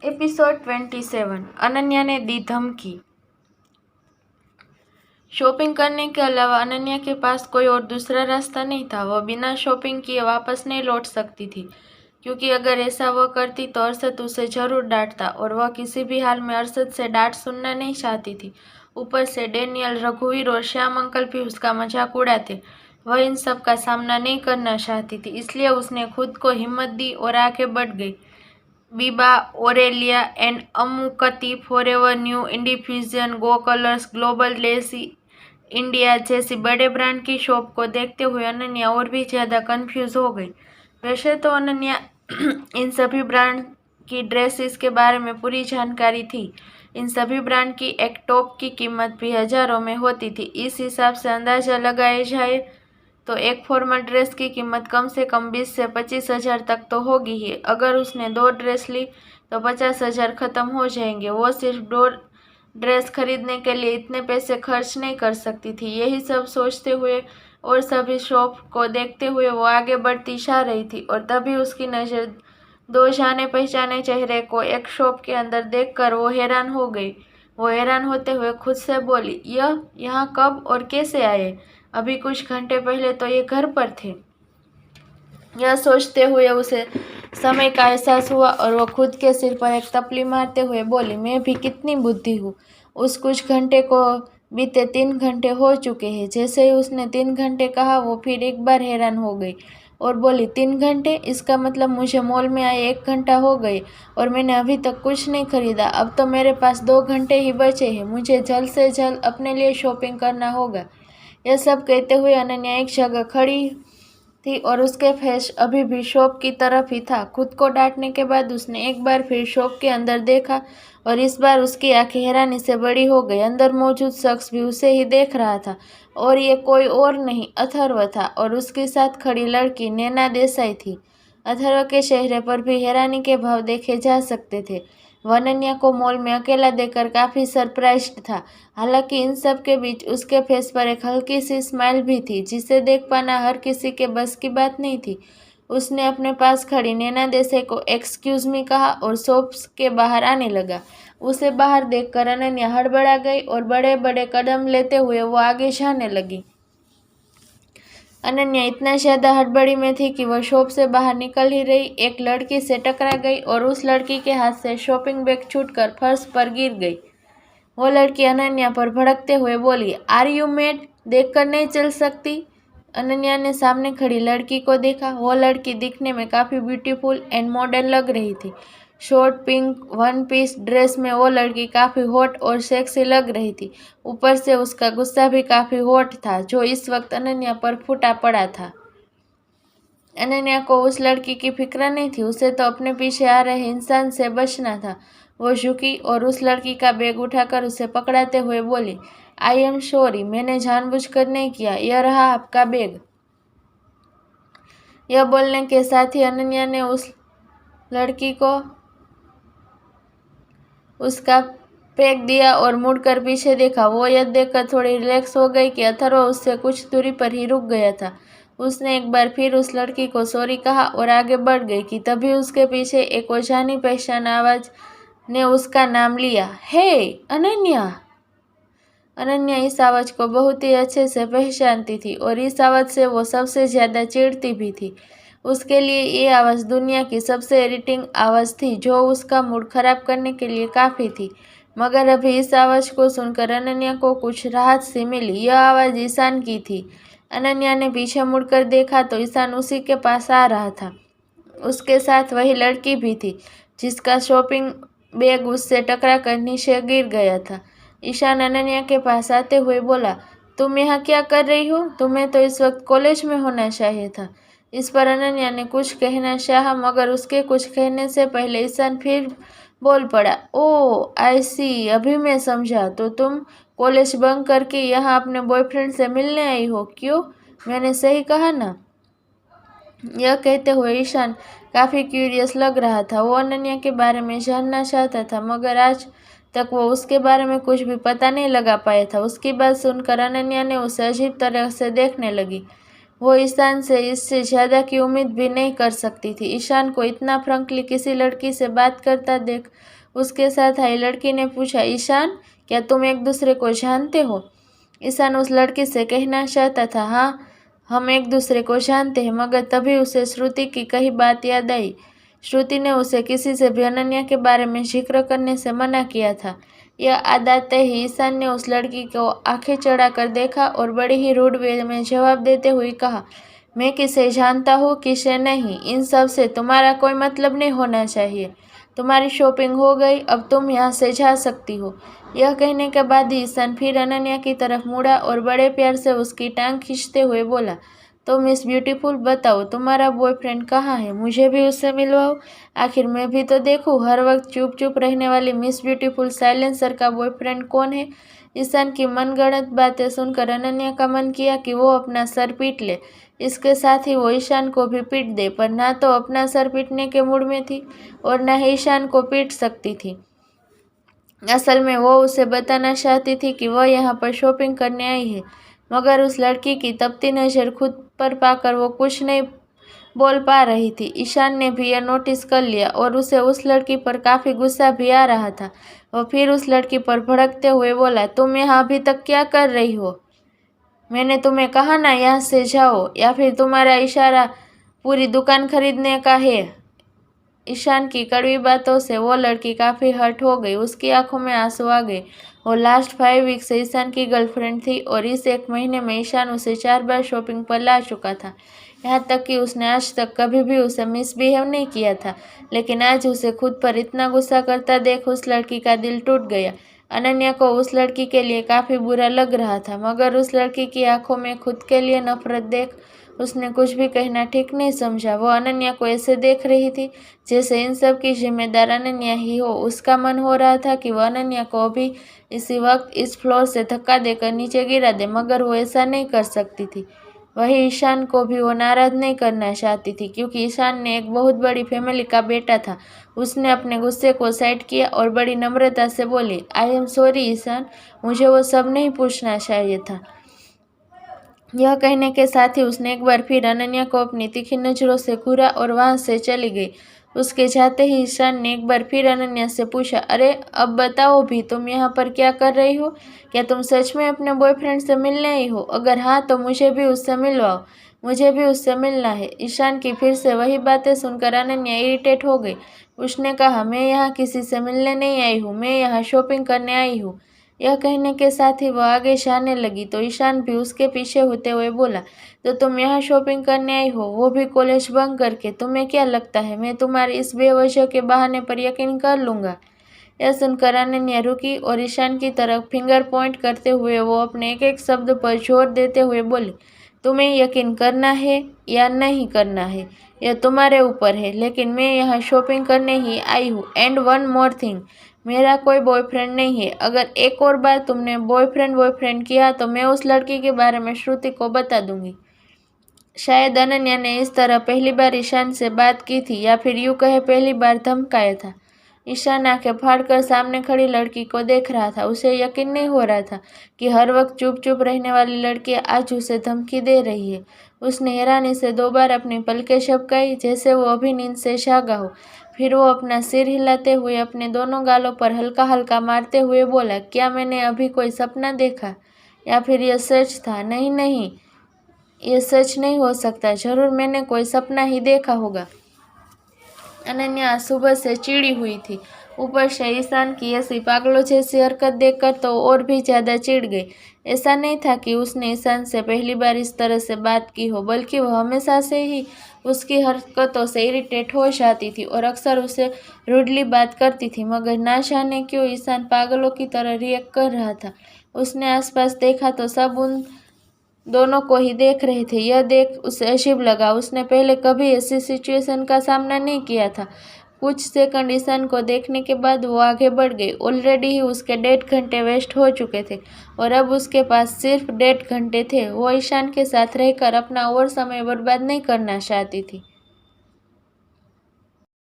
Episode 27। Ananya ने दी धमकी। Shopping करने के अलावा अनन्या के पास कोई और दूसरा रास्ता नहीं था। वह बिना शॉपिंग किए वापस नहीं लौट सकती थी, क्योंकि अगर ऐसा वह करती तो अरशद उसे जरूर डांटता और वह किसी भी हाल में अरशद से डांट सुनना नहीं चाहती थी। ऊपर से डैनियल, रघुवीर और श्याम अंकल भी उसका मजाक उड़ाते। वह इन सब का सामना नहीं करना चाहती थी, इसलिए उसने खुद को हिम्मत दी और आगे बढ़ गई। Biba, Aurelia and Amukti, Forever New, Indifusion, Go Colors, Global Desi India जैसी बड़े ब्रांड की शॉप को देखते हुए अनन्या और भी ज़्यादा कंफ्यूज हो गई। वैसे तो अनन्या इन सभी ब्रांड की ड्रेसेस के बारे में पूरी जानकारी थी। इन सभी ब्रांड की एक टॉप की कीमत भी हजारों में होती थी। इस हिसाब से अंदाजा लगाया जाए तो एक फॉर्मल ड्रेस की कीमत कम से कम 20 से 25 हज़ार तक तो होगी ही। अगर उसने 2 ड्रेस ली तो 50 हज़ार खत्म हो जाएंगे। वो सिर्फ 2 ड्रेस खरीदने के लिए इतने पैसे खर्च नहीं कर सकती थी। यही सब सोचते हुए और सभी शॉप को देखते हुए वो आगे बढ़ती जा रही थी और तभी उसकी नज़र 2 जाने पहचाने चेहरे को एक शॉप के अंदर देखकर वो हैरान हो गई। वो हैरान होते हुए खुद से बोली, यह यहाँ कब और कैसे आए? अभी कुछ घंटे पहले तो ये घर पर थे। यह सोचते हुए उसे समय का एहसास हुआ और वो खुद के सिर पर एक तपली मारते हुए बोली, मैं भी कितनी बुद्धि हूँ। उस कुछ घंटे को बीते 3 घंटे हो चुके हैं। जैसे ही उसने 3 घंटे कहा वो फिर एक बार हैरान हो गई और बोली, 3 घंटे? इसका मतलब मुझे मॉल में आए 1 घंटा हो गए और मैंने अभी तक कुछ नहीं खरीदा। अब तो मेरे पास 2 घंटे ही बचे हैं। मुझे जल्द से जल्द अपने लिए शॉपिंग करना होगा। यह सब कहते हुए अनन्या एक जगह खड़ी थी और उसके फेस अभी भी शॉप की तरफ ही था। खुद को डांटने के बाद उसने एक बार फिर शॉप के अंदर देखा और इस बार उसकी आंखें हैरानी से बड़ी हो गई। अंदर मौजूद शख्स भी उसे ही देख रहा था और ये कोई और नहीं, अथर्व था और उसके साथ खड़ी लड़की नैना देसाई थी। अथर्व के चेहरे पर भी हैरानी के भाव देखे जा सकते थे। वह अनन्या को मॉल में अकेला देखकर काफ़ी सरप्राइज्ड था। हालांकि इन सब के बीच उसके फेस पर एक हल्की सी स्माइल भी थी, जिसे देख पाना हर किसी के बस की बात नहीं थी। उसने अपने पास खड़ी नैना देसाई को एक्सक्यूज मी कहा और शॉप के बाहर आने लगा। उसे बाहर देखकर अनन्या हड़बड़ा गई और बड़े बड़े कदम लेते हुए वो आगे जाने लगी। अनन्या इतना ज़्यादा हड़बड़ी में थी कि वह शॉप से बाहर निकल ही रही, एक लड़की से टकरा गई और उस लड़की के हाथ से शॉपिंग बैग छूटकर फर्श पर गिर गई। वो लड़की अनन्या पर भड़कते हुए बोली, आर यू मैड? देखकर नहीं चल सकती? अनन्या ने सामने खड़ी लड़की को देखा। वो लड़की दिखने में काफ़ी ब्यूटीफुल एंड मॉडर्न लग रही थी। Short pink one piece dress में वो लड़की काफ़ी हॉट और सेक्सी लग रही थी। ऊपर से उसका गुस्सा भी काफ़ी हॉट था, जो इस वक्त अनन्या पर फूटा पड़ा था। अनन्या को उस लड़की की फिक्र नहीं थी, उसे तो अपने पीछे आ रहे इंसान से बचना था। वो झुकी और उस लड़की का बैग उठाकर उसे पकड़ाते हुए बोली, आई एम सॉरी, मैंने जानबूझकर नहीं किया। यह रहा आपका बैग। यह बोलने के साथ ही अनन्या ने उस लड़की को उसका फेंक दिया और मुड़कर पीछे देखा। वो यह देखकर थोड़ी रिलैक्स हो गई कि अथर्व उससे कुछ दूरी पर ही रुक गया था। उसने एक बार फिर उस लड़की को सॉरी कहा और आगे बढ़ गई कि तभी उसके पीछे एक अजानी पहचान आवाज ने उसका नाम लिया, हे अनन्या। अनन्या इस आवाज़ को बहुत ही अच्छे से पहचानती थी और इस आवाज़ से वो सबसे ज़्यादा चिढ़ती भी थी। उसके लिए ये आवाज़ दुनिया की सबसे इरिटेटिंग आवाज़ थी, जो उसका मूड खराब करने के लिए काफ़ी थी। मगर अभी इस आवाज़ को सुनकर अनन्या को कुछ राहत सी मिली। यह आवाज़ ईशान की थी। अनन्या ने पीछे मुड़कर देखा तो ईशान उसी के पास आ रहा था। उसके साथ वही लड़की भी थी, जिसका शॉपिंग बैग उससे टकरा कर नीचे गिर गया था। ईशान अनन्या के पास आते हुए बोला, तुम यहाँ क्या कर रही हो? तुम्हें तो इस वक्त कॉलेज में होना चाहिए था। इस पर अनन्या ने कुछ कहना चाहा, मगर उसके कुछ कहने से पहले ईशान फिर बोल पड़ा, ओ आई सी, अभी मैं समझा। तो तुम कॉलेज बंक करके यहाँ अपने बॉयफ्रेंड से मिलने आई हो, क्यों? मैंने सही कहा ना? यह कहते हुए ईशान काफ़ी क्यूरियस लग रहा था। वो अनन्या के बारे में जानना चाहता था, मगर आज तक वो उसके बारे में कुछ भी पता नहीं लगा पाया था। उसकी बात सुनकर अनन्या ने उसे अजीब तरह से देखने लगी। वो ईशान से इससे ज़्यादा की उम्मीद भी नहीं कर सकती थी। ईशान को इतना फ्रंकली किसी लड़की से बात करता देख उसके साथ आई लड़की ने पूछा, ईशान, क्या तुम एक दूसरे को जानते हो? ईशान उस लड़की से कहना चाहता था, हाँ, हम एक दूसरे को जानते हैं, मगर तभी उसे श्रुति की कही बात याद आई। श्रुति ने उसे किसी से भी अनन्या के बारे में जिक्र करने से मना किया था। यह आते ही ईशान ने उस लड़की को आंखें चढ़ाकर देखा और बड़ी ही रूड वे में जवाब देते हुए कहा, मैं किसे जानता हूँ, किसे नहीं, इन सब से तुम्हारा कोई मतलब नहीं होना चाहिए। तुम्हारी शॉपिंग हो गई, अब तुम यहाँ से जा सकती हो। यह कहने के बाद ही ईशान फिर अनन्या की तरफ मुड़ा और बड़े प्यार से उसकी टांग खींचते हुए बोला, तो मिस ब्यूटीफुल, बताओ तुम्हारा बॉयफ्रेंड कहाँ है? मुझे भी उससे मिलवाओ। आखिर मैं भी तो देखूँ, हर वक्त चुप चुप रहने वाली मिस ब्यूटीफुल साइलेंसर का बॉयफ्रेंड कौन है? ईशान की मनगढ़ंत बातें सुनकर अनन्या का मन किया कि वो अपना सर पीट ले। इसके साथ ही वो ईशान को भी पीट दे, पर ना तो अपना सर पीटने के मूड में थी और ना ही ईशान को पीट सकती थी। असल में वो उसे बताना चाहती थी कि वह यहाँ पर शॉपिंग करने आई है, मगर उस लड़की की तपती नज़र खुद पर पाकर वो कुछ नहीं बोल पा रही थी। ईशान ने भी यह नोटिस कर लिया और उसे उस लड़की पर काफ़ी गुस्सा भी आ रहा था। वह फिर उस लड़की पर भड़कते हुए बोला, तुम यहाँ अभी तक क्या कर रही हो? मैंने तुम्हें कहा ना यहाँ से जाओ, या फिर तुम्हारा इशारा पूरी दुकान खरीदने का है? ईशान की कड़वी बातों से वो लड़की काफ़ी हर्ट हो गई। उसकी आंखों में आंसू आ गए। वो लास्ट 5 वीक से ईशान की गर्लफ्रेंड थी और इस 1 महीने में ईशान उसे 4 बार शॉपिंग पर ला चुका था। यहाँ तक कि उसने आज तक कभी भी उसे मिसबिहेव नहीं किया था, लेकिन आज उसे खुद पर इतना गुस्सा करता देख उस लड़की का दिल टूट गया। अनन्या को उस लड़की के लिए काफ़ी बुरा लग रहा था, मगर उस लड़की की आंखों में खुद के लिए नफरत देख उसने कुछ भी कहना ठीक नहीं समझा। वो अनन्या को ऐसे देख रही थी जैसे इन सब की जिम्मेदार अनन्या ही हो। उसका मन हो रहा था कि वह अनन्या को अभी इसी वक्त इस फ्लोर से धक्का देकर नीचे गिरा दे, मगर वो ऐसा नहीं कर सकती थी। वही ईशान को भी वो नाराज़ नहीं करना चाहती थी, क्योंकि ईशान ने एक बहुत बड़ी फैमिली का बेटा था। उसने अपने गुस्से को साइड किया और बड़ी नम्रता से बोली, आई एम सॉरी ईशान, मुझे वो सब नहीं पूछना चाहिए था। यह कहने के साथ ही उसने एक बार फिर अनन्या को अपनी तीखी नज़रों से घूरा और वहां से चली गई। उसके जाते ही ईशान ने एक बार फिर अनन्या से पूछा, अरे अब बताओ भी, तुम यहाँ पर क्या कर रही हो? क्या तुम सच में अपने बॉयफ्रेंड से मिलने आई हो? अगर हाँ तो मुझे भी उससे मिलवाओ, मुझे भी उससे मिलना है। ईशान की फिर से वही बातें सुनकर अनन्या इरिटेट हो गई। उसने कहा, मैं यहाँ किसी से मिलने नहीं आई हूँ, मैं यहाँ शॉपिंग करने आई हूँ। यह कहने के साथ ही वह आगे जाने लगी तो ईशान भी उसके पीछे होते हुए बोला, तो तुम यहाँ शॉपिंग करने आई हो, वो भी कॉलेज बंक करके? तुम्हें क्या लगता है मैं तुम्हारी इस बेवजह के बहाने पर यकीन कर लूँगा? यह सुनकर अनन्या रुकी और ईशान की तरफ फिंगर पॉइंट करते हुए वो अपने एक एक शब्द पर जोर देते हुए बोली, तुम्हें यकीन करना है या नहीं करना है यह तुम्हारे ऊपर है, लेकिन मैं यहाँ शॉपिंग करने ही आई हूँ। एंड वन मोर थिंग, मेरा कोई बॉयफ्रेंड नहीं है। अगर एक और बार तुमने बॉयफ्रेंड किया तो मैं उस लड़की के बारे में श्रुति को बता दूंगी। शायद अनन्या ने इस तरह पहली बार ईशान से बात की थी, या फिर यूँ कहे पहली बार धमकाया था। ईशान आंखें फाड़कर सामने खड़ी लड़की को देख रहा था। उसे यकीन नहीं हो रहा था कि हर वक्त चुप चुप रहने वाली लड़की आज उसे धमकी दे रही है। उसने हैरानी से 2 बार अपनी पलकें झपकाई, जैसे वो अभी नींद से जागा हो। फिर वो अपना सिर हिलाते हुए अपने दोनों गालों पर हल्का हल्का मारते हुए बोला, क्या मैंने अभी कोई सपना देखा, या फिर यह सच था? नहीं नहीं, ये सच नहीं हो सकता, जरूर मैंने कोई सपना ही देखा होगा। अनन्या सुबह से चिड़ी हुई थी। ऊपर से ईशान की ऐसी पागलों जैसी हरकत देखकर तो और भी ज़्यादा चिढ़ गई। ऐसा नहीं था कि उसने ईशान से पहली बार इस तरह से बात की हो, बल्कि वह हमेशा से ही उसकी हरकतों से इरिटेट हो जाती थी और अक्सर उसे रूडली बात करती थी, मगर ना जाने क्यों ईशान पागलों की तरह रिएक्ट कर रहा था। उसने आसपास देखा तो सब उन दोनों को ही देख रहे थे। यह देख उसे अजीब लगा। उसने पहले कभी ऐसी सिचुएशन का सामना नहीं किया था। कुछ सेकंड ईशान को देखने के बाद वो आगे बढ़ गई। ऑलरेडी ही उसके 1.5 घंटे वेस्ट हो चुके थे और अब उसके पास सिर्फ 1.5 घंटे थे। वो ईशान के साथ रहकर अपना और समय बर्बाद नहीं करना चाहती थी।